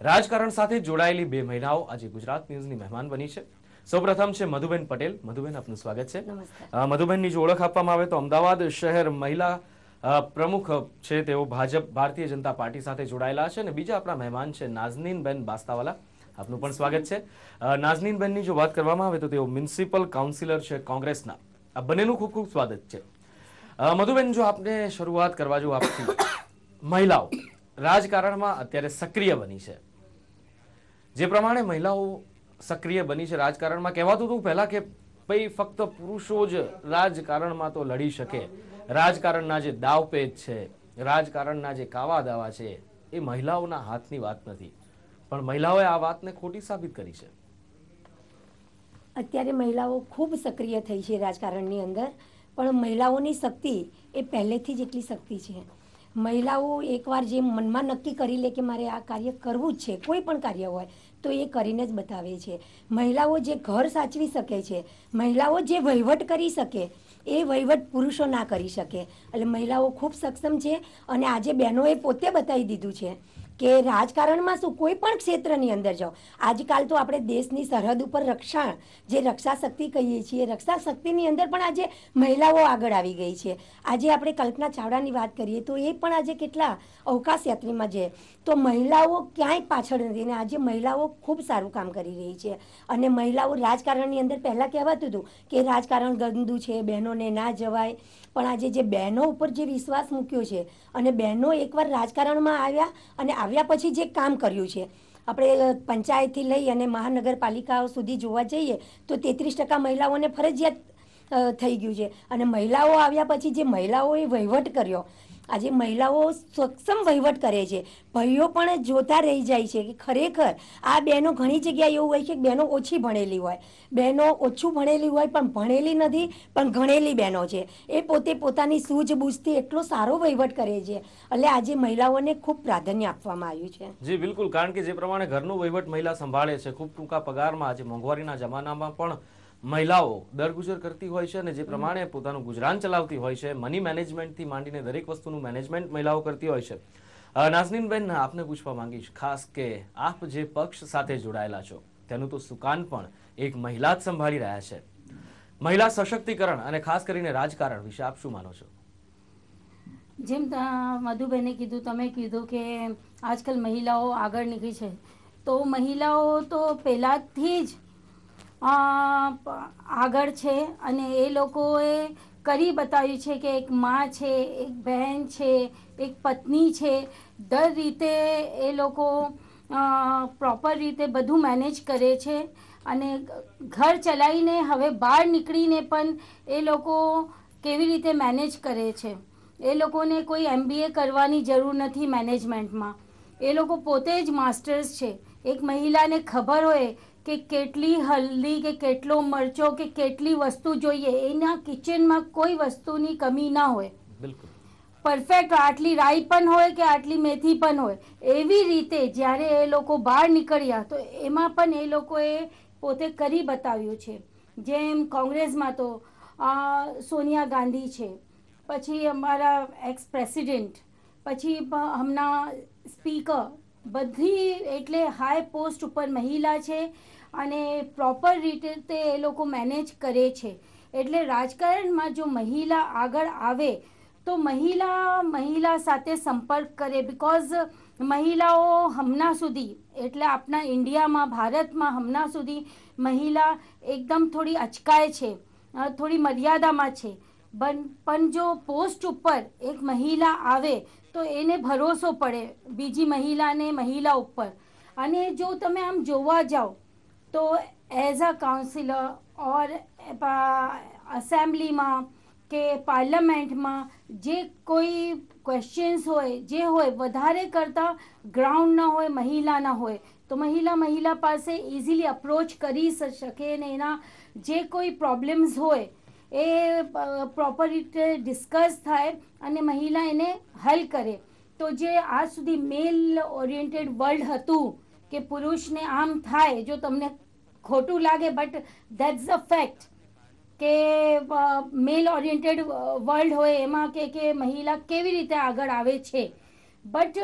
રાજકારણ સાથે જોડાયેલી બે મહિલાઓ આજે ગુજરાત ન્યૂઝની મહેમાન બની છે। સૌપ્રથમ છે મધુબેન પટેલ। મધુબેન, આપનું સ્વાગત છે। મધુબેનની જો ઓળખ આપવામાં આવે તો અમદાવાદ શહેર મહિલા પ્રમુખ છે, તેઓ ભાજપ ભારતીય જનતા પાર્ટી સાથે જોડાયેલા છે। અને બીજા આપણા મહેમાન છે નાઝનીનબેન બાસ્તાવાલા। આપનું પણ સ્વાગત છે। નાઝનીનબેનની જો વાત કરવામાં આવે તો તેઓ મ્યુનિસિપલ કાઉન્સિલર છે કોંગ્રેસના। આ બંનેનું ખૂબ ખૂબ સ્વાગત છે। મધુબેન, જો આપને શરૂઆત કરવા જો આપથી, મહિલાઓ રાજકારણમાં અત્યારે સક્રિય બની છે, જે પ્રમાણે મહિલાઓ સક્રિય બની છે રાજકારણમાં, કહેવાતું હતું પહેલા કે ભાઈ ફક્ત પુરુષો જ રાજકારણમાં તો લડી શકે, રાજકારણના જે દાવપેચ છે, રાજકારણના જે કાવા દાવા છે, એ મહિલાઓના હાથની વાત નથી, પણ મહિલાઓએ આ વાતને ખોટી સાબિત કરી છે। અત્યારે મહિલાઓ ખૂબ સક્રિય થઈ છે રાજકારણની અંદર, પણ મહિલાઓની શક્તિ એ પહેલેથી જ એટલી શક્તિ છે। મહિલાઓ એકવાર જે મનમાં નક્કી કરી લે કે મારે આ કાર્ય કરવું જ છે, કોઈ પણ કાર્ય હોય તો એ કરીને જ બતાવે છે। મહિલાઓ જે ઘર સાચવી શકે છે, મહિલાઓ જે વહીવટ કરી શકે, એ વહીવટ પુરુષો ના કરી શકે। એટલે મહિલાઓ ખૂબ સક્ષમ છે। અને આજે બહેનોએ પોતે બતાવી દીધું છે કે રાજકારણમાં શું, કોઈ પણ ક્ષેત્રની અંદર જાઓ, આજકાલ તો આપણે દેશની સરહદ ઉપર જે રક્ષા શક્તિ કહીએ છીએ, રક્ષા શક્તિની અંદર પણ આજે મહિલાઓ આગળ આવી ગઈ છે। આજે આપણે કલ્પના ચાવડાની વાત કરીએ તો એ પણ આજે કેટલા અવકાશ યાત્રીમાં છે, તો મહિલાઓ ક્યાંય પાછળ નથી, અને આજે મહિલાઓ ખૂબ સારું કામ કરી રહી છે। અને મહિલાઓ રાજકારણની અંદર પહેલાં કહેવાતું હતું કે રાજકારણ ગંદુ છે, બહેનોને ના જવાય, પણ આજે જે બહેનો ઉપર જે વિશ્વાસ મૂક્યો છે, અને બહેનો એકવાર રાજકારણમાં આવ્યા અને આવ્યા પછી જે કામ કર્યું છે, આપણે પંચાયતથી લઈ અને મહાનગરપાલિકાઓ સુધી જોવા જઈએ તો 33% મહિલાઓને ફરજિયાત થઈ ગયું છે। અને મહિલાઓ આવ્યા પછી જે મહિલાઓએ વહીવટ કર્યો, આજે મહિલાઓ સક્ષમ વહીવટ કરે છે। ભાઈઓ પણ જોતા રહી જાય છે કે ખરેખર આ બહેનો, ઘણી જગ્યાએ એવું હોય છે કે બહેનો ઓછી ભણેલી હોય, બહેનો ઓછું ભણેલી હોય પણ ભણેલી નથી, પણ ગણેલી બહેનો છે, એ પોતે પોતાની સૂઝબૂઝથી એટલો સારો વહીવટ કરે છે, એટલે આજે મહિલાઓને ખૂબ પ્રાધાન્ય આપવામાં આવ્યું છે। જી બિલકુલ, કારણ કે જે પ્રમાણે ઘરનું વહીવટ મહિલા સંભાળે છે, ખૂબ ટૂંકા પગારમાં, આજે મોંઘવારીના જમાનામાં પણ મહિલાઓ દરગુજર કરતી હોય છે, અને જે પ્રમાણે પોતાનું ગુજરાન ચલાવતી હોય છે, મની મેનેજમેન્ટથી માંડીને દરેક વસ્તુનું મેનેજમેન્ટ મહિલાઓ કરતી હોય છે। નાઝનીનબેન, આપને પૂછવા માંગીશ ખાસ કે આપ જે પક્ષ સાથે જોડાયેલા છો, તેનું તો સુકાન પણ એક મહિલા જ સંભાળી રહ્યા છે। મહિલા સશક્તિકરણ અને ખાસ કરીને રાજકારણ વિશે આપ શું માનો છો? જેમ મધુબેને કીધું, તમે કીધું કે આજકાલ મહિલાઓ આગળ નીકળી છે, તો મહિલાઓ તો પહેલાંથી જ આગળ છે, અને એ લોકોએ કરી બતાવ્યું છે કે એક માં છે, એક બહેન છે, એક પત્ની છે, દર રીતે એ લોકો પ્રોપર રીતે બધું મેનેજ કરે છે। અને ઘર ચલાવીને હવે બહાર નીકળીને પણ એ લોકો કેવી રીતે મેનેજ કરે છે, એ લોકોને કોઈ MBA કરવાની જરૂર નથી મેનેજમેન્ટમાં, એ લોકો પોતે જ માસ્ટર્સ છે। એક મહિલાને ખબર હોય કે કેટલી હલ્દી કે કેટલો મરચો કે કેટલી વસ્તુ જોઈએ, એના કિચનમાં કોઈ વસ્તુની કમી ના હોય, બિલકુલ પરફેક્ટ, આટલી રાઈ પણ હોય કે આટલી મેથી પણ હોય, એવી રીતે જ્યારે એ લોકો બહાર નીકળ્યા તો એમાં પણ એ લોકોએ પોતે કરી બતાવ્યું છે। જેમ કોંગ્રેસમાં તો સોનિયા ગાંધી છે, પછી અમારા એક્સ પ્રેસિડેન્ટ, પછી હમણાં સ્પીકર, બધી એટલે હાઈ પોસ્ટ ઉપર મહિલા છે, અને પ્રોપર રીતે તે એ લોકો મેનેજ કરે છે। એટલે રાજકારણમાં જો મહિલા આગળ આવે તો મહિલા સાથે સંપર્ક કરે, બિકોઝ મહિલાઓ હમણાં સુધી, એટલે આપણા ઇન્ડિયામાં, ભારતમાં હમણાં સુધી મહિલા એકદમ થોડી અચકાય છે, થોડી મર્યાદામાં છે, પણ જો પોસ્ટ ઉપર એક મહિલા આવે તો એને ભરોસો પડે બીજી મહિલા ઉપર। અને જો તમે આમ જોવા જાઓ તો એઝ અ કાઉન્સિલર ઓર એસેમ્બલીમાં કે પાર્લામેન્ટમાં જે કોઈ ક્વેશ્ચન્સ હોય, જે હોય, વધારે કરતાં ગ્રાઉન્ડના હોય, મહિલાના હોય, તો મહિલા પાસે ઇઝીલી અપ્રોચ કરી શકે, અને એના જે કોઈ પ્રોબ્લેમ્સ હોય એ પ્રોપર રીતે ડિસ્કસ થાય અને મહિલા એને હલ કરે। તો જે આજ સુધી મેલ ઓરિએન્ટેડ વર્લ્ડ હતું કે પુરુષને આમ થાય, જો તમને ખોટું લાગે બટ ધેટ્સ અ ફેક્ટ, કે મેલ ઓરિએન્ટેડ વર્લ્ડ હોય એમાં કે મહિલા કેવી રીતે આગળ આવે છે, બટ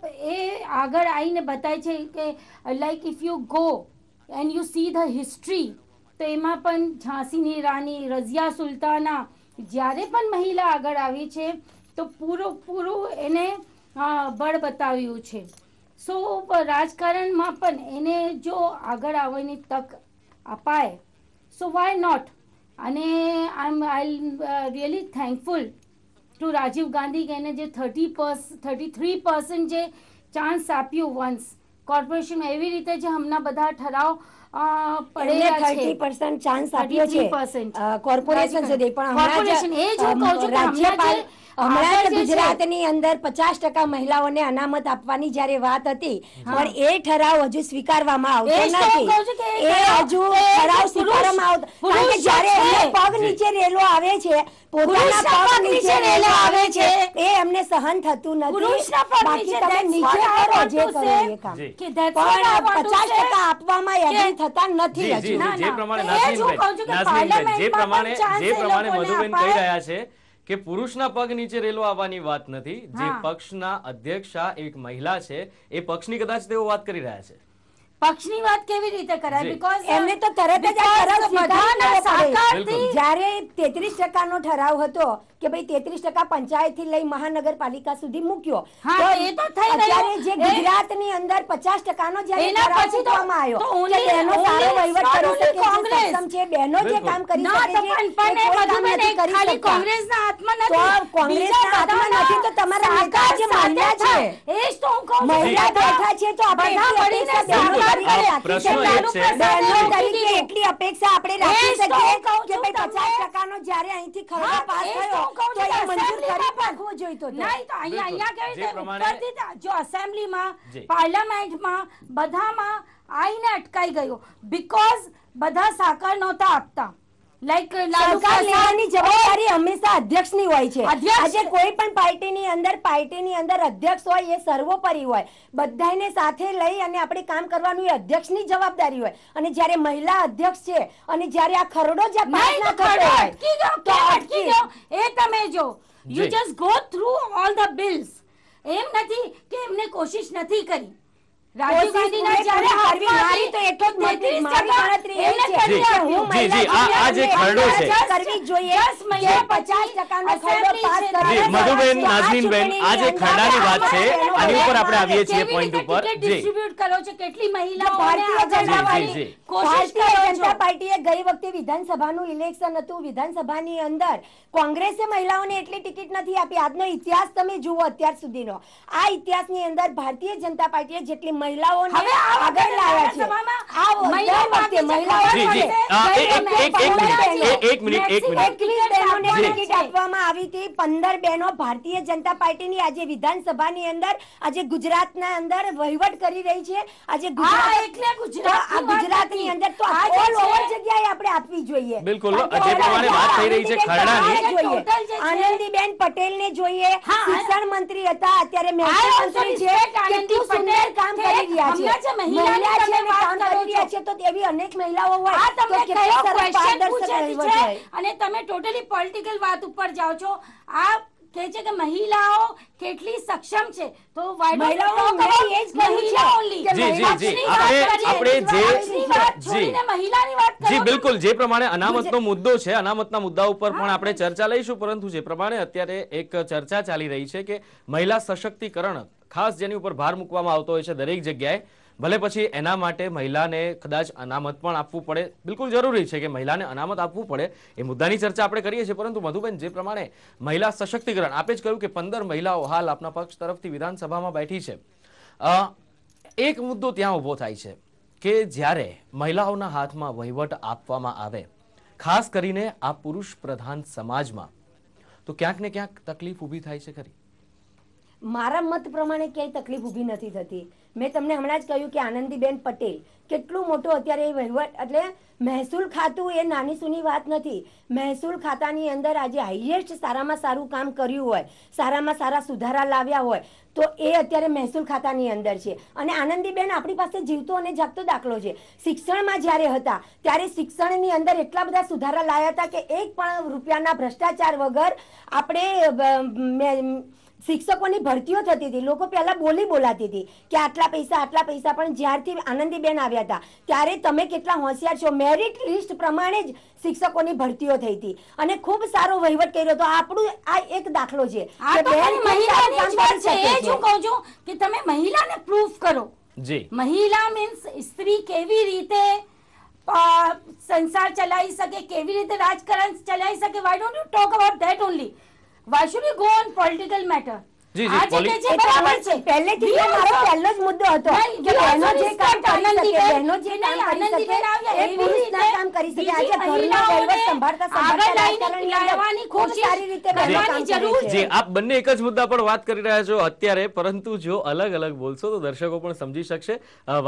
એ આગળ આવીને બતાવે છે કે like if you go and you see the history, તો એમાં પણ ઝાંસીની રાણી રઝિયા સુલતાના જ્યારે પણ મહિલા આગળ આવી છે તો પૂરું એને બળ બતાવ્યું છે. સો રાજકારણમાં પણ એને જો આગળ આવવાની તક અપાય સો વાય નોટ. અને I really thankful to Rajiv Gandhi કે એને જે 33% જે ચાન્સ આપ્યું વન્સ કોર્પોરેશનમાં, એવી રીતે જે હમણાં બધા ઠરાવ પડેલા છે 30% ચાન્સ આપ્યો છે 33% કોર્પોરેશન સુધી, પણ કોર્પોરેશન એ જ હું કહું છું કે રાજ્યપાલ હમણાં આગળ જે છે, ગુજરાતની અંદર 50% મહિલાઓને અનામત આપવાની જ્યારે વાત હતી, પણ એ ઠરાવ હજુ સ્વીકારવામાં એ જ આવતો તો હું કહું છું નથી. કે એ હજુ ઠરાવ સ્વીકારવામાં આવતો, કારણ કે જ્યારે એમને પગ નીચે રેલો આવે છે, પોતાના પગ નીચે રેલો આવે છે, એ એમને સહન થતું નથી. પુરુષના પગ બાકી નીચે, તમે that's નીચે what I કરો, want જે to કરો say. એ કામ. જી. કે that's what I પણ want to say. 50% આપવામાં એગ્રી થતા નથી જી, હજુ. જી, ના, જે ના. પ્રમાણે એ જ હું કહું છું કે નાઝમીનબેન, જે પાર્લામેન્ટમાં પણ chance એ લોકોને મધુબેન અપાય. કહી રહ્યા છે કે પુરુષના પગ નીચે રેલો આવવાની વાત નથી. જે હા. પક્ષના અધ્યક્ષા એક મહિલા છે, એ પક્ષની કદાચ તેઓ વાત કરી રહ્યા છે. પક્ષની વાત કેવી રીતે કરાય? જી. બીકોઝ એમને તો તરત જ આ ઠરાવ સ્વીકારવો પડે. સાકારથી જ્યારે 33% નો ઠરાવ હતો કે ભાઈ 33% પંચાયત થી લઈ મહાનગરપાલિકા સુધી મૂક્યો, હા, એ તો થઈ રહ્યું. અત્યારે જે એ- ગુજરાતની અંદર 50% નો જ્યારે એના ઠરાવ પછી તો- મૂકવામાં આવ્યો તો કે only- બહેનો સારો only વહીવટ કરી only શકે છે, કોંગ્રેસ. સક્ષમ છે, બહેનો જે બિલકુલ. કામ કરી ના, શકે તો છે, પણ એ કોઈ કામ મધુબેન નથી કરી ખાલી શકતા. કોંગ્રેસના હાથમાં તો નથી, કોંગ્રેસના બીજા હાથમાં બધાના નથી, તો તમારા નેતા જે મહિલા છે, એ જ તો હું કહું છું. મહિલા જી. બેઠા છે તો આપણે બધા એટલી મળીને અપેક્ષા બહેનો સાકાર તરીકે કરે. રાખી પ્રશ્ન શકીએ. એ જ છે. બહેનો જી. તરીકે એટલી અપેક્ષા આપણે રાખી એ જ તો શકીએ હું કહું કે છું ભાઈ તમને. 50% નો જ્યારે અહીંથી ખરડો હા, પાસ એ જ તો થયો હું કહું તો છું એ કે મંજૂર કરી એસેમ્બલીમાં નાખવો જોઈતો હતો. નહીં તો અહીંયા કેવી જે રીતે પ્રમાણે- ઉપરથી જો એસેમ્બલીમાં જી. પાર્લામેન્ટમાં બધામાં આઈને અટકાઈ ગયો બીકોઝ બધા સાકાર નહોતા આપતા. લાઈક સરકાર લેવાની જવાબદારી હંમેશા અધ્યક્ષની હોય છે. અધ્યક્ષ- આજે કોઈ પણ પાર્ટીની અંદર અધ્યક્ષ હોય, એ સર્વોપરી હોય. બધાને સાથે લઈ અને આપણે કામ કરવાનું એ અધ્યક્ષની જવાબદારી હોય. અને જ્યારે મહિલા અધ્યક્ષ છે અને જ્યારે આ ખરડો જે પાસ નહીં ના તો થતો ખરડો હોય, અટકી ગયો તો કેમ અટકી ગયો એ તમે જો. યુ જી. Just go through all the bills. એમ નથી કે એમને કોશિશ નથી કરી. રાજીવ કોશિશ ગાંધીના પૂરેપૂરી જ્યારે કરવી, હાથમાં મારી તો એટલો જ મત- 33% મારી ગણતરી એ એમને છે કરી કે આપ્યું. હું જી, જી, આ જે ખરડો છે. કરવી જ જોઈએ. દસ મહિના જે પછી 50% નો ખરડો પાસ assembly કરે જી, છે. મધુબેન, તો આ નાઝમીનબેન, આ જે ચૂંટણીની ખરડાની અંદર વાત છે, બહેનો આની ઉપર આપણે આવીએ છીએ કેવી point રીતે ઉપર. ticket જી. distribute કરો છો, કેટલી મહિલાઓને ભારતીય આગળ જનતા લાવવાની જી, જી. કોશિશ ભારતીય કરો જનતા છો. પાર્ટીએ ગઈ વખતે વિધાનસભાનું ઇલેક્શન હતું. વિધાનસભાની અંદર કોંગ્રેસે મહિલાઓને એટલી ટિકિટ નથી આપી. આજનો ઇતિહાસ તમે જુઓ અત્યાર સુધીનો. આ ઇતિહાસની અંદર ભારતીય જનતા પાર્ટીએ જેટલી મહિલાઓને હવે આ આગળ લાવ્યા છે, વિધાનસભામાં આ મહિલા દર વખતે મહિલાઓ જી, જી. એક મિનિટ. 21 બહેનોને જી. ટિકિટ આપવામાં આવી હતી. 15 બહેનો ભારતીય જનતા પાર્ટીની આજે વિધાનસભાની અંદર આજે ગુજરાતના અંદર વહીવટ કરી રહી છે. આજે એટલે ગુજરાતની આ ગુજરાતની વાત અંદર તો આ જે ઓલ ઓવર છે- જગ્યાએ આપણે આપવી જોઈએ. બિલકુલ. કારણ કે જે પ્રમાણે વાત થઈ રહી છે ખરડાની, જોઈએ. ટોટલ જે છે- આનંદીબેન પટેલને જોઈએ. હા, શિક્ષણ મંત્રી હતા, અત્યારે I મહેસૂલ also મંત્રી છે. respect આનંદી કેટલું સુંદર પટેલ કામ કે કરી રહ્યા હમણાં જે છે. મહિલાની મહિલા છે તમે અને વાત કામ કરો કરી રહ્યા છો. છે, તો એવી અનેક મહિલાઓ હોય આ તો તમને કેટલી કયો સરસ question પારદર્શક પૂછેલી વહીવટ છે હોય. અને તમે ટોટલી પોલિટિકલ વાત ઉપર જાઓ છો. આ કહે છે કે મહિલાઓ કેટલી સક્ષમ છે, તો why don't you મહિલાઓ talk મેં about એ જ કહ્યું મહિલા છે only? કે જી, જી, જી. પક્ષની વાત આપણે કરીએ. જે- પક્ષની વાત જી. છોડીને મહિલાની વાત કરો જી, છો. બિલકુલ. જે પ્રમાણે અનામતનો મુદ્દો છે, અનામતના મુદ્દા ઉપર પણ આપણે ચર્ચા લઈશું, પરંતુ જે પ્રમાણે અત્યારે એક ચર્ચા ચાલી રહી છે કે મહિલા સશક્તિકરણ ખાસ જેની ઉપર ભાર મૂકવામાં આવતો હોય છે દરેક જગ્યાએ, ભલે પછી એના માટે મહિલાને કદાચ અનામત પણ આપવું પડે, બિલકુલ જરૂરી છે કે મહિલાને અનામત આપવું પડે, એ મુદ્દાની ચર્ચા આપણે કરીએ છીએ. પરંતુ મધુબેન, જે પ્રમાણે મહિલા સશક્તિકરણ, આપે જ કહ્યું કે 15 મહિલાઓ હાલ આપના પક્ષ તરફથી વિધાનસભામાં બેઠી છે. એક મુદ્દો ત્યાં ઊભો થાય છે કે જ્યારે મહિલાઓના હાથમાં વહીવટ આપવામાં આવે, ખાસ કરીને આ પુરુષ પ્રધાન સમાજમાં, તો ક્યાંક ને ક્યાંક તકલીફ ઊભી થાય છે ખરી? મારા મત પ્રમાણે ક્યાંય તકલીફ ઊભી નથી થતી. મેં તમને હમણાં જ કહ્યું કે આનંદીબેન પટેલ કેટલું મોટું અત્યારે એ વહીવટ, એટલે મહેસૂલ ખાતું એ નાની સૂની વાત નથી. મહેસૂલ ખાતાની અંદર આજે હાઈએસ્ટ સારામાં સારું કામ કર્યું હોય, સારામાં સારા સુધારા લાવ્યા હોય, તો એ અત્યારે મહેસૂલ ખાતાની અંદર છે. અને આનંદીબેન આપણી પાસે જીવતો અને જાગતો દાખલો છે. શિક્ષણમાં જ્યારે હતા ત્યારે શિક્ષણની અંદર એટલા બધા સુધારા લાવ્યા હતા કે એક પણ રૂપિયાના ભ્રષ્ટાચાર વગર આપણે શિક્ષકોની ભરતીઓ થતી હતી, લોકો પહેલા બોલાતી હતી કે આટલા પૈસા, પણ જ્યારથી આનંદીબેન આવ્યા હતા ત્યારે તમે કેટલા હોશિયાર છો, મેરિટ લિસ્ટ પ્રમાણે જ શિક્ષકોની ભરતીઓ થઈ હતી અને ખૂબ સારો વહીવટ કર્યો હતો. આપણું આ એક દાખલો છે આ તો ખાલી મહિલાની જ વાત છે. એ જ હું કહું છું કે તમે મહિલાને પ્રૂફ કરો. જી, મહિલા મીન્સ સ્ત્રી કેવી રીતે સંસાર ચલાવી શકે, કેવી રીતે રાજકારણ ચલાવી શકે. Why don't you talk about that only? Why should we go on political matter? જી, આ જે કે છે બરાબર છે. પહેલેથી જ મારો પહેલો જ મુદ્દો હતો કે બહેનો જે કામ કરી શકે, બહેનો જે કામ કરી શકે એ પુરુષના કામ કરી શકે. આજે ઘરનો વહીવટ સંભાળતા રાજકારણની અંદર ખૂબ સારી રીતે બહેનો કામ કરે છે. જી, આપ બંને એક જ મુદ્દા પર વાત કરી રહ્યા છો અત્યારે, પરંતુ જો અલગ અલગ બોલશો તો દર્શકો પણ સમજી શકશે.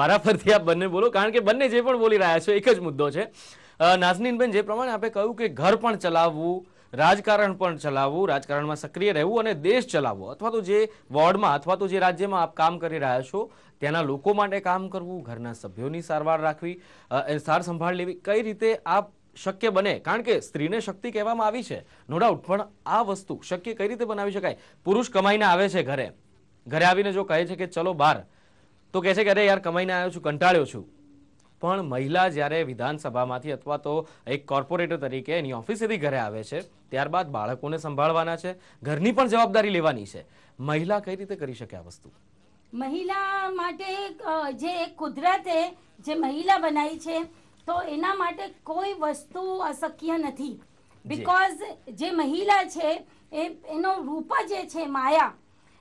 વારાફરતી આપ બંને બોલો, કારણ કે બંને જે પણ બોલી રહ્યા છો એક જ મુદ્દો છે. નાઝનીનબેન, જે પ્રમાણે આપે કહ્યું કે ઘર પણ ચલાવવું, રાજકારણ પણ ચલાવવું, રાજકારણમાં સક્રિય રહેવું અને દેશ ચલાવવો, અથવા તો જે વોર્ડમાં અથવા તો જે રાજ્યમાં આપ કામ કરી રહ્યા છો ત્યાંના લોકો માટે કામ કરવું, ઘરના સભ્યોની સારવાર રાખવી, સાર સંભાળ લેવી, કઈ રીતે આપ શક્ય બને? કારણ કે સ્ત્રીને શક્તિ કહેવામાં આવી છે, નો ડાઉટ, પણ આ વસ્તુ શક્ય કઈ રીતે બનાવી શકાય? પુરુષ કમાઈને આવે છે ઘરે આવીને જો કહે છે કે ચલો બહાર, તો કહે છે કે અરે યાર કમાઈને આવ્યો છું, કંટાળ્યો છું. પણ મહિલા જ્યારે વિધાનસભામાંથી અથવા તો એક કોર્પોરેટર તરીકે એની ઓફિસેથી ઘરે આવે છે, ત્યારબાદ બાળકોને સંભાળવાના છે, ઘરની પણ જવાબદારી લેવાની છે. મહિલા કઈ રીતે કરી શકે આ વસ્તુ? મહિલા માટે જે કુદરતે જે મહિલા બનાવી છે તો એના માટે કોઈ વસ્તુ અશક્ય નથી. બીકોઝ જે મહિલા છે એનો રૂપ જે છે માયા,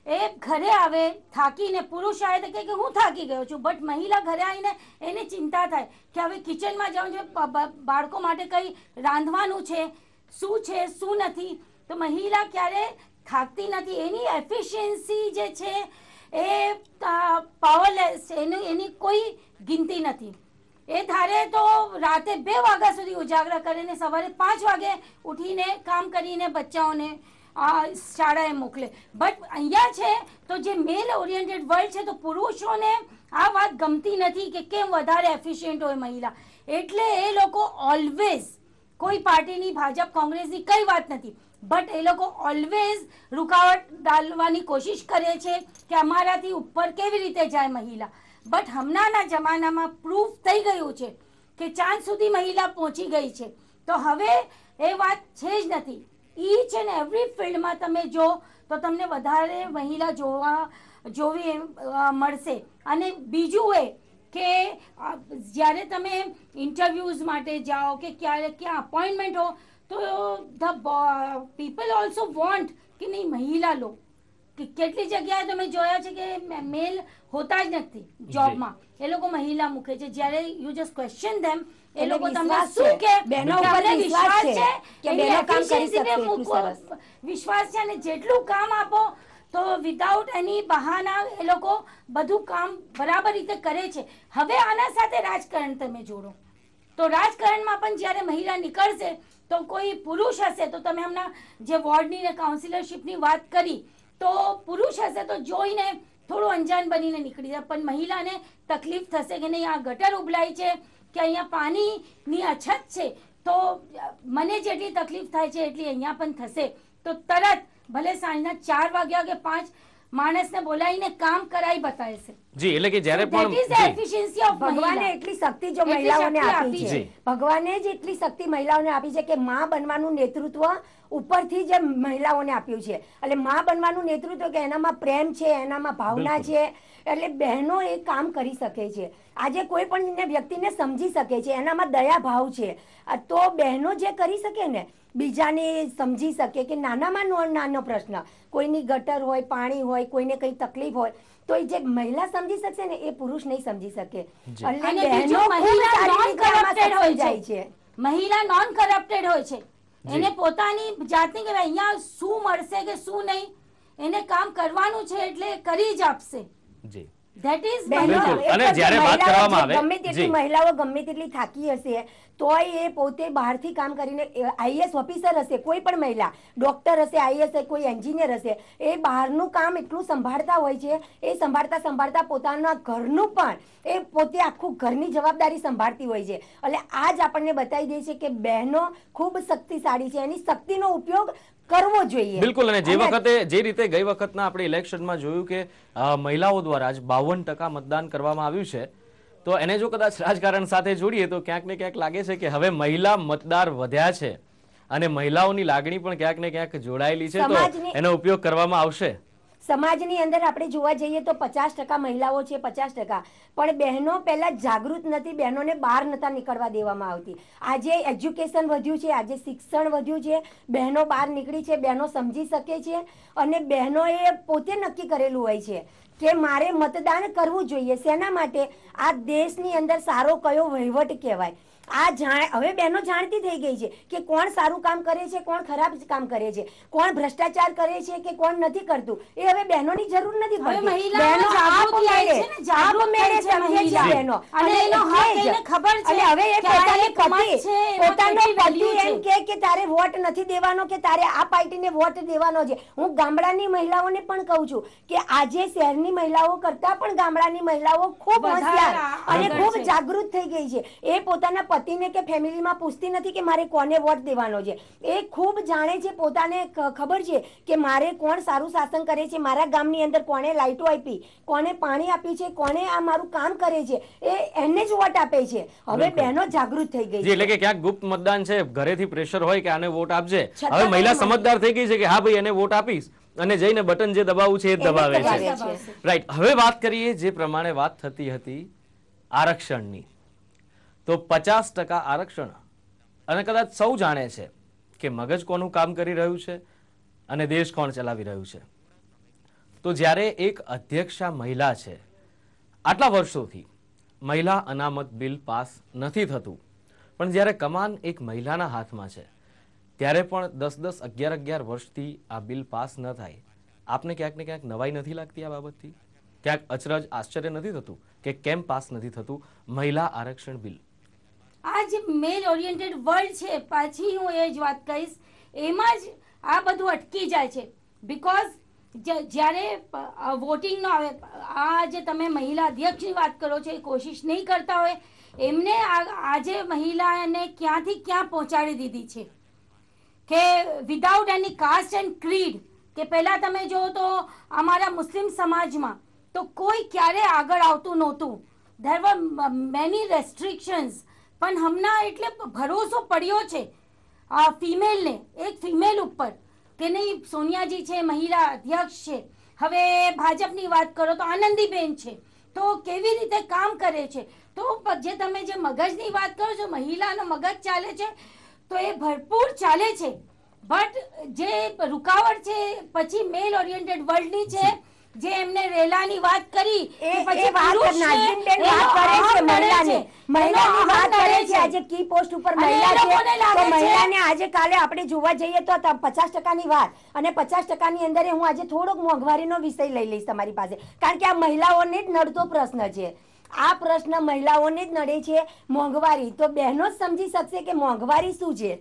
એ ઘરે આવે થાકીને, પુરુષ આવે તો કે હું થાકી ગયો છું, બટ મહિલા ઘરે આવીને એને ચિંતા થાય કે હવે કિચનમાં જવું છે, બાળકો માટે કંઈ રાંધવાનું છે, શું નથી. તો મહિલા ક્યારે થાકતી નથી. એની એફિશિયન્સી જે છે એ પાવરલેસ છે, એની કોઈ ગિનતી નથી. એ ધારે તો રાતે 2 વાગ્યા સુધી ઉજાગરા કરીને સવારે 5 વાગે ઉઠીને કામ કરીને બચ્ચાઓને શાળાએ મોકલે. બટ અહીંયા છે તો જે મેલ ઓરિએન્ટેડ વર્લ્ડ છે તો પુરુષોને આ વાત ગમતી નથી કે કેમ વધારે એફિશિયન્ટ હોય મહિલા. એટલે એ લોકો ઓલવેઝ, કોઈ પાર્ટીની ભાજપ કોંગ્રેસની કઈ વાત નથી, બટ એ લોકો ઓલવેઝ રૂકાવટ ડાલવાની કોશિશ કરે છે કે અમારાથી ઉપર કેવી રીતે જાય મહિલા. બટ હમણાંના જમાનામાં પ્રૂફ થઈ ગયું છે કે ચાંદ સુધી મહિલા પહોંચી ગઈ છે. તો હવે એ વાત છે જ નથી. ઈચ એન્ડ એવરી ફિલ્ડમાં તમે જો તો તમને વધારે મહિલા જોવી મળશે. અને બીજું એ કે જ્યારે તમે ઇન્ટરવ્યૂઝ માટે જાઓ કે ક્યાં અપોઇન્ટમેન્ટ હો તો ધ પીપલ ઓલ્સો વોન્ટ કે નહીં મહિલા લો. કેટલી જગ્યાએ તમે જોયા છે કે મેલ હોતા જ નથી જોબમાં, એ લોકો મહિલા મૂકે છે. જ્યારે યુ જસ્ટ ક્વેશ્ચન ધેમ, એ લોકો તમને શું કે બહેનો ઉપર વિશ્વાસ છે કે બહેનો કામ કરી શકે, વિશ્વાસ છે, અને જેટલું કામ આપો તો વિધાઉટ એની બહાના એ લોકો બધું કામ બરાબર રીતે કરે છે. હવે આના સાથે રાજકારણ તમે જોડો તો રાજકારણમાં પણ જ્યારે મહિલા નીકળશે તો કોઈ પુરુષ હશે, તો તમે હમણાં જે વોર્ડની ને કાઉન્સિલરશીપની વાત કરી, તો પુરુષ હશે તો જોઈને થોડું અંજાન બનીને નીકળી જાય, પણ મહિલાને તકલીફ થશે કે નહીં આ ગટર ઉભલાઈ છે કે અહીંયા પાણીની અછત છે, તો મને જેટલી તકલીફ થાય છે એટલી અહીંયા પણ થશે. તો તરત ભલે સાંજના 4 વાગ્યા કે 5 માણસને બોલાવીને કામ કરાવી બતાવે છે. જી, એટલે કે જ્યારે પણ ભગવાને એટલી શક્તિ જો મહિલાઓને આપી છે, ભગવાને જ એટલી શક્તિ મહિલાઓને આપી છે કે માં બનવાનું નેતૃત્વ ઉપરથી જ મહિલાઓને આપ્યું છે. એટલે માં બનવાનું નેતૃત્વ કે એનામાં પ્રેમ છે, એનામાં ભાવના છે, એટલે બહેનો એ કામ કરી શકે છે. આજે કોઈ પણ વ્યક્તિને સમજી શકે છે, એનામાં દયા ભાવ છે. તો બહેનો જે કરી શકે ને, બીજાને સમજી શકે કે નાનામાં નાનો પ્રશ્ન, કોઈની ગટર હોય, પાણી હોય, કોઈને કંઈ તકલીફ હોય, તો એ જે મહિલા સમજી શકશે ને એ પુરુષ નહીં સમજી શકે. અને બીજું મહિલા નોન કરપ્ટેડ હોય છે. મહિલા નોન કરપ્ટેડ હોય છે. એને પોતાની જાતની કે અહીંયા શું મળશે કે શું નહીં, એને કામ કરવાનું છે એટલે કરી જ આપશે. જી, ધેટ ઇઝ ગમે તેટલી મહિલાઓ ગમે તેટલી થાકી હશે તોય એ પોતે બહારથી કામ કરીને, આઈએસ ઓફિસર હશે, કોઈ પણ મહિલા ડોક્ટર હશે, આઈએસ કોઈ એન્જિનિયર હશે, એ બહારનું કામ એટલું સંભાળતા હોય છે. એ સંભાળતા પોતાના ઘરનું પણ એ પોતે આખું ઘરની જવાબદારી સંભાળતી હોય છે. એટલે આ જ આપણને બતાવી દે છે કે બહેનો ખૂબ શક્તિશાળી છે. એની શક્તિનો ઉપયોગ કરવો જોઈએ. બિલકુલ. અને જે રીતે ગઈ વખતના આપણે ઇલેક્શનમાં જોયું કે મહિલાઓ દ્વારા જ 52% મતદાન કરવામાં આવ્યું છે, તો એને જો કદાચ રાજકારણ સાથે જોડીએ તો ક્યાંક ને ક્યાંક લાગે છે કે હવે મહિલા મતદાર વધ્યા છે અને મહિલાઓની લાગણી પણ ક્યાંક ને ક્યાંક જોડાયેલી છે, તો એનો ઉપયોગ કરવામાં આવશે. સમાજની અંદર આપણે જોવા જઈએ તો 50% મહિલાઓ છે, 50%, પણ બહેનો પહેલા જાગૃત નથી, બહેનોને બહાર નતા નીકળવા દેવામાં આવતી. આજે એજ્યુકેશન વધ્યું છે, આજે શિક્ષણ વધ્યું છે, બહેનો બહાર નીકળી છે, બહેનો સમજી શકે છે અને બહેનોએ પોતે નક્કી કરેલું હોય છે કે મારે મતદાન કરવું જોઈએ. શેના માટે? આ દેશની અંદર સારો કયો વહીવટ કહેવાય. હવે બહેનો જાણતી થઈ ગઈ છે કે કોણ સારું કામ કરે છે, કોણ ખરાબ કામ કરે છે, કોણ ભ્રષ્ટાચાર કરે છે કે કોણ નથી કરતું. એ હવે બહેનોની જરૂર નથી પડતી. બહેનો આપમેળે સમજે છે બહેનો. અને હવે એ પોતાનો પતિ એમ કે તારે વોટ નથી દેવાનો કે તારે આ પાર્ટીને વોટ દેવાનો છે. હું ગામડાની મહિલાઓને પણ કહું છું કે આજે શહેરની મહિલાઓ કરતા પણ ગામડાની મહિલાઓ ખૂબ હોશિયાર અને ખૂબ જાગૃત થઈ ગઈ છે. એ પોતાના પતિને કે ફેમિલીમાં પૂછતી નથી કે મારે કોને વોટ દેવાનો છે. એ ખૂબ જાણે છે, પોતાને ખબર છે કે મારે કોણ સારું શાસન કરે છે, મારા ગામની અંદર કોણે લાઇટો આપી, કોને પાણી આપ્યું છે, કોણે આ મારું કામ કરે છે, એને જ વોટ આપે છે. હવે બહેનો જાગૃત થઈ ગઈ છે. એટલે કે ક્યાંક ગુપ્ત મતદાન છે, ઘરેથી પ્રેશર હોય કે આને વોટ આપજે. હવે મહિલા સમજદાર થઈ ગઈ છે કે હા ભાઈ એને વોટ આપીશ અને જઈને બટન જે દબાવવું છે એ દબાવે છે. રાઈટ. હવે વાત કરીએ જે પ્રમાણે વાત થતી હતી આરક્ષણની, તો 50% આરક્ષણ, અને કદાચ સૌ જાણે છે કે મગજ કોનું કામ કરી રહ્યું છે અને દેશ કોણ ચલાવી રહ્યું છે. તો જ્યારે એક અધ્યક્ષા મહિલા છે, આટલા વર્ષોથી મહિલા અનામત બિલ પાસ નથી થતું, પણ જ્યારે કમાન એક મહિલાના હાથમાં છે ત્યારે પણ 10-10, 11-11 વર્ષથી આ બિલ પાસ ન થાય. આપને ક્યાંક ને ક્યાંક નવાઈ નથી લાગતી આ બાબતથી? ક્યાંક અચરજ, આશ્ચર્ય નથી થતું કે કેમ પાસ નથી થતું મહિલા આરક્ષણ બિલ? આ જે મેલ ઓરિએન્ટેડ વર્લ્ડ છે, પાછી હું એ જ વાત કહીશ, એમાં જ આ બધું અટકી જાય છે. બીકોઝ જ્યારે વોટિંગનો આવે, આ જે તમે મહિલા અધ્યક્ષની વાત કરો છો, એ કોશિશ નહીં કરતા હોય, એમને આજે મહિલાને ક્યાંથી ક્યાં પહોંચાડી દીધી છે કે without any caste and creed, કે પહેલાં તમે જુઓ તો અમારા મુસ્લિમ સમાજમાં તો કોઈ ક્યારે આગળ આવતું નહોતું. There were many restrictions. પણ હમણાં એટલે ભરોસો પડ્યો છે આ ફિમેલને, એક ફિમેલ ઉપર કે નહીં, સોનિયાજી છે, મહિલા અધ્યક્ષ છે. હવે ભાજપની વાત કરો તો આનંદીબેન છે, તો કેવી રીતે કામ કરે છે. તો જે તમે જે મગજની વાત કરો છો, મહિલાનો મગજ ચાલે છે તો એ ભરપૂર ચાલે છે. બટ જે રૂકાવટ છે પછી મેલ ઓરિએન્ટેડ વર્લ્ડની છે, જે એમને રેલાની વાત કરી પછી વાત નાઝીનબેન વાત કરે છે મહિલાની વાત કરે છે. આજે કી પોસ્ટ ઉપર મહિલા છે તો મહિલાને આજે કાલે આપણે જોવા જઈએ તો 50%ની વાત, અને 50%ની અંદર હું આજે થોડોક મોંઘવારીનો વિષય લઈ લઈશ તમારી પાસે, કારણ કે આ મહિલાઓને જ નડતો પ્રશ્ન છે. આ પ્રશ્ન મહિલાઓને જ નડે છે, મોંઘવારી. તો બહેનો જ સમજી શકશે કે મોંઘવારી શું છે,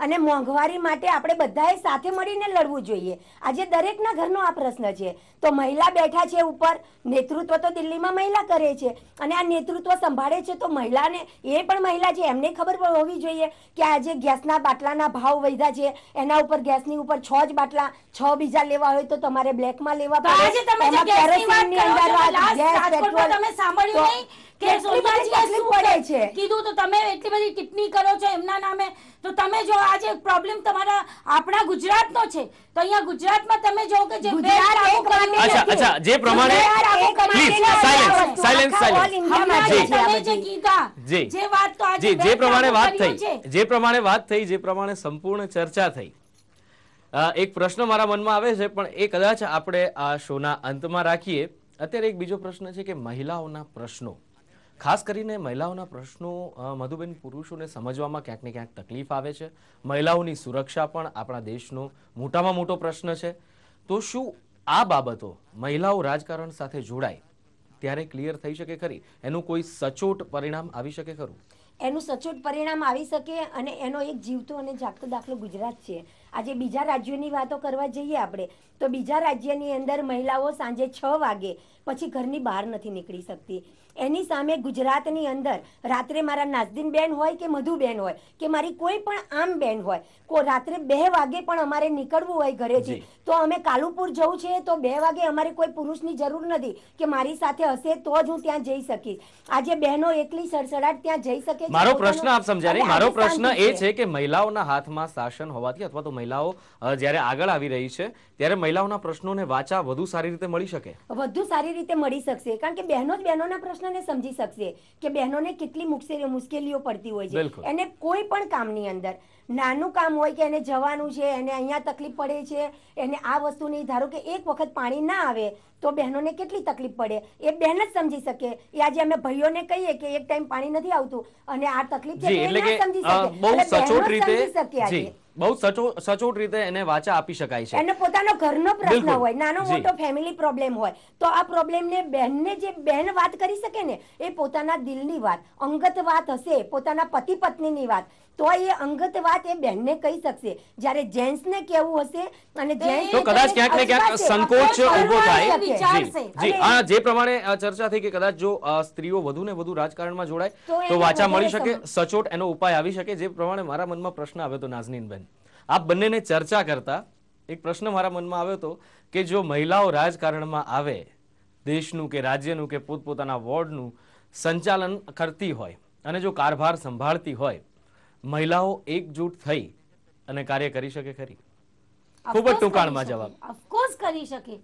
અને મોંઘવારી માટે આપણે બધાએ સાથે મળીને લડવું જોઈએ. આજે દરેકના ઘરનો આ પ્રશ્ન છે. તો મહિલા બેઠા છે ઉપર, નેતૃત્વ તો દિલ્હીમાં મહિલા કરે છે, અને આ નેતૃત્વ સંભાળે છે. તો મહિલાને, એ પણ મહિલા છે, એમને ખબર હોવી જોઈએ કે આજે ગેસના બાટલાના ભાવ વધ્યા છે, એના ઉપર ગેસની ઉપર 6 જ બાટલા, 6 બીજા લેવા હોય તો તમારે બ્લેકમાં લેવા પડે. તમે સાંભળ્યું નહીં કે સોનિયાજીએ પડે છે કીધું, તો તમે એટલી બધી ટિપ્પણી કરો છો એમના નામે. તો તમે જો આજે પ્રોબ્લેમ તમારા આપણા ગુજરાતનો છે, તો અહીંયા ગુજરાતમાં તમે જો કે જે અચ્છા જે પ્રમાણે જે પ્રમાણે સંપૂર્ણ ચર્ચા થઈ, એક પ્રશ્ન મારા મનમાં આવે છે, પણ એ કદાચ આપણે આ શોના અંતમાં રાખીએ. અત્યારે એક બીજો પ્રશ્ન છે કે મહિલાઓના પ્રશ્નો, ખાસ કરીને મહિલાઓના પ્રશ્નો મધુબેન, પુરુષોને સમજવામાં ક્યાંક ને ક્યાંક તકલીફ આવે છે. મહિલાઓની સુરક્ષા પણ આપણા દેશનો મોટામાં મોટો પ્રશ્ન છે. તો શું આ બાબતો મહિલાઓ રાજકારણ સાથે જોડાય ત્યારે ક્લિયર થઈ શકે ખરી? એનું કોઈ સચોટ પરિણામ આવી શકે ખરું? એનું સચોટ પરિણામ આવી શકે, અને એનો એક જીવતો અને જાગતો દાખલો ગુજરાત છે. આજે બીજા રાજ્યોની વાતો કરવા જઈએ આપણે, તો બીજા રાજ્યની અંદર મહિલાઓ સાંજે 6 વાગે પછી ઘરની બહાર નથી નીકળી શકતી. એની સામે ગુજરાતની અંદર રાત્રે મારા નાઝદીનબેન હોય કે મધુબેન હોય કે મારી કોઈ પણ આમ બેન હોય, રાત્રે 2 વાગે પણ અમારે નીકળવું હોય ઘરેથી, તો અમે કાલુપુર જવું છે તો 2 વાગે અમારે કોઈ પુરુષની જરૂર નથી કે મારી સાથે હશે તો જ હું ત્યાં જઈ શકીશ. આજે બહેનો એકલી સડસડાટ ત્યાં જઈ શકે છે. મારો પ્રશ્ન આપ સમજ્યા નહીં. મારો પ્રશ્ન એ છે કે મહિલાઓના હાથમાં શાસન હોવાથી અથવા તો મહિલાઓ જ્યારે આગળ આવી રહી છે ત્યારે મહિલાઓના પ્રશ્નોને વાચા વધુ સારી રીતે મળી શકે, વધુ સારી રીતે મળી શકશે, કારણ કે બહેનો જ બહેનોના પ્રશ્નને સમજી શકશે કે બહેનોને કેટલી મુશ્કેલીઓ પડતી હોય છે. એને કોઈ પણ કામની અંદર નાનું કામ હોય કે એને જવાનું છે, એને અહીંયા તકલીફ પડે છે, એને આ વસ્તુની, ધારો કે એક વખત પાણી ના આવે તો બહેનોને કેટલી તકલીફ પડે એ બહેન જ સમજી શકે. એ આજે અમે ભાઈઓને કહીએ કે એક ટાઈમ પાણી નથી આવતું અને આ તકલીફ છે, એટલે કે બહુ સચોટ રીતે બહુ સચોટ રીતે એને વાચા આપી શકાય છે. એને પોતાનો ઘરનો પ્રશ્ન હોય, નાનો મોટો ફેમિલી પ્રોબ્લેમ હોય, તો આ પ્રોબ્લેમને બહેનને જે બહેન વાત કરી શકે ને એ પોતાના દિલની વાત, અંગત વાત હશે, પોતાના પતિ પત્નીની વાત, તો એ અંગત વાત એ બહેનને કહી શકશે. જ્યારે જેન્ટ્સને કેવું હશે અને જેન્ટ્સ તો કદાચ ક્યાંક ને ક્યાંક સંકોચ ઉભો થાય. જી, આ જે પ્રમાણે ચર્ચા થઈ કે કદાચ જો સ્ત્રીઓ વધુ ને વધુ રાજકારણમાં જોડાય તો વાચા મળી શકે, સચોટ એનો ઉપાય આવી શકે. જે પ્રમાણે મારા મનમાં પ્રશ્ન આવ્યો હતો નાઝનીનબેન, આપ બંનેને ચર્ચા કરતા એક પ્રશ્ન મારા મનમાં આવ્યો હતો કે જો મહિલાઓ રાજકારણમાં આવે, દેશનું કે રાજ્યનું કે પોતપોતાના વોર્ડનું સંચાલન કરતી હોય અને જો કારભાર સંભાળતી હોય, મહિલાઓ એકજૂટ થઈ અને કાર્ય કરી શકે ખરી? ખૂબ જ ટૂંકાણમાં જવાબ. ઓફકોર્સ કરી શકે,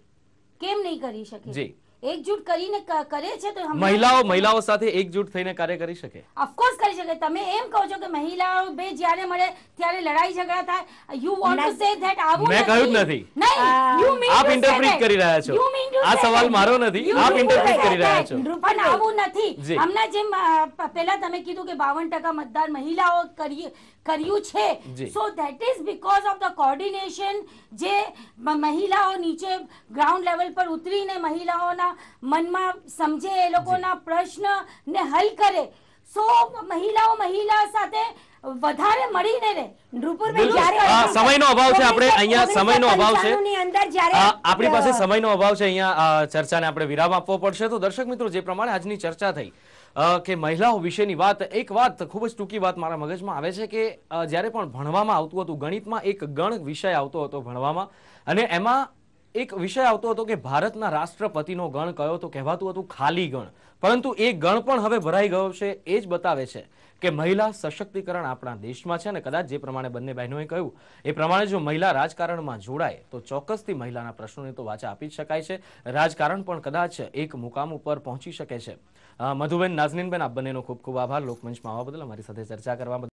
કેમ નહીં કરી શકે? જી, એકજૂટ કરીને કરે છે તો મહિલાઓ સાથે એકજૂટ થઈને કાર્ય કરી શકે. ઓફકોર્સ કરી શકે. તમે એમ કહો છો કે મહિલાઓ બે જ્યારે મળે ત્યારે લડાઈ ઝઘડા થાય, you want to say that આવું મેં કહ્યું જ નથી. નહીં, યુ મીન આપ ઇન્ટરપ્રિટ કરી રહ્યા છો. આ સવાલ મારો નથી, આપ ઇન્ટરપ્રિટ કરી રહ્યા છો. પણ આવું નથી. હમણાં જેમ પહેલા તમે કીધું કે 52% મતદાન મહિલાઓ કર્યું છે, so that is because of the coordination જે મહિલાઓ નીચે ગ્રાઉન્ડ લેવલ પર ઉતરીને મહિલાઓના મનમાં સમજે, એ લોકોના પ્રશ્ન ને હલ કરે. સો મહિલા સાથે વધારે મળીને રહે. સમયનો અભાવ છે, આપણે અહીંયા સમયનો અભાવ છે, આપણી પાસે સમયનો અભાવ છે. અહીંયા ચર્ચાને આપણે વિરામ આપવો પડશે. તો દર્શક મિત્રો, જે પ્રમાણે આજની ચર્ચા થઈ કે મહિલાઓ વિશેની વાત, એક વાત ખૂબ જ ટૂંકી વાત મારા મગજમાં આવે છે કે જ્યારે પણ ભણવામાં આવતું હતું, ગણિતમાં એક ગણ વિષય આવતો હતો ભણવામાં, અને એમાં એક વિષય આવતો હતો કે ભારતના રાષ્ટ્રપતિનો ગણ કયો, તો કહેવાતું હતું ખાલી ગણ. પરંતુ એ ગણ પણ હવે ભરાઈ ગયો છે. એ જ બતાવે છે કે મહિલા સશક્તિકરણ આપણા દેશમાં છે. અને કદાચ જે પ્રમાણે બંને બહેનોએ કહ્યું એ પ્રમાણે જો મહિલા રાજકારણમાં જોડાય તો ચોક્કસથી મહિલાના પ્રશ્નોને તો વાચા આપી જ શકાય છે. રાજકારણ પણ કદાચ એક મુકામ ઉપર પહોંચી શકે છે. મધુબેન, નાઝનીનબેન, આપ બંનેનો ખૂબ ખૂબ આભાર લોકમંચમાં આવવા બદલ, અમારી સાથે ચર્ચા કરવા બદલ.